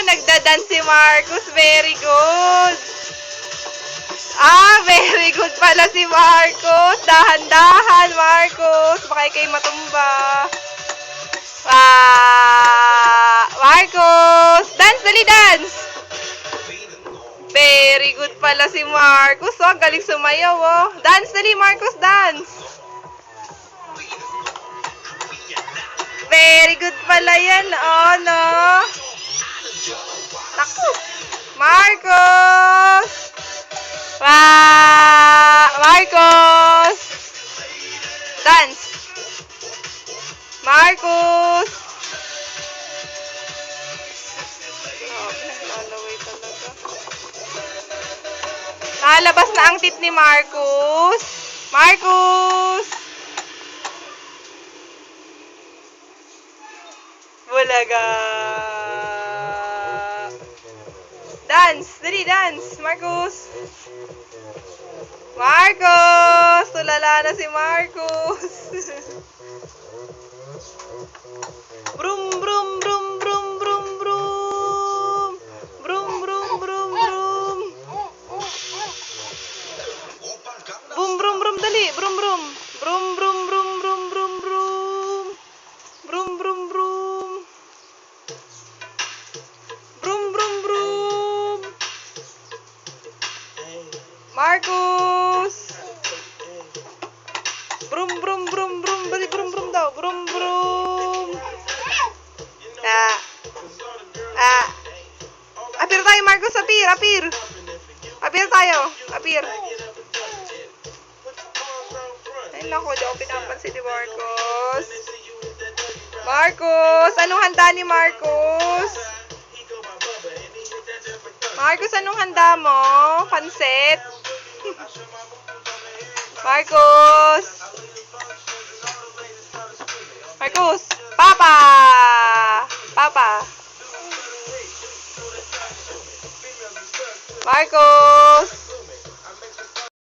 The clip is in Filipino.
nagda-dance si Marcus. Very good. Very good pala si Marcus. Dahan-dahan, Marcus. Baka ikay matumba. Marcus! Dance, dali, dance! Very good pala si Marcus. Oh, galing sumayaw, oh. Dance, dali, Marcus, dance! Very good pala yan, oh, no? Naku! Marcus! Marcus! Dance! Marcus! Naglalaway talaga. Nalabas na ang tit ni Marcus. Marcus! Bulaga! Dance! Dali, dance! Marcus! Marcus! Tulala na si Marcus! Brum, brum, brum, brum, brum, brum! Brum, brum, brum, brum! Brum, brum, brum, dali! Brum, brum! Brum, brum, brum, brum, brum, brum! Brum, brum, brum! Brum, brum, brum! Marcus! Brum, brum, brum, brum! Dali, brum, brum daw! Brum, brum! Apir tayo, Marcus! Apir! Apir! Apir tayo! Apir! Ay, naku, di ako pinapansin ni Marcus. Marcus! Anong handa ni Marcus? Marcus, anong handa mo? Pansit? Marcus! Marcus! Papa! Papa! Marcus!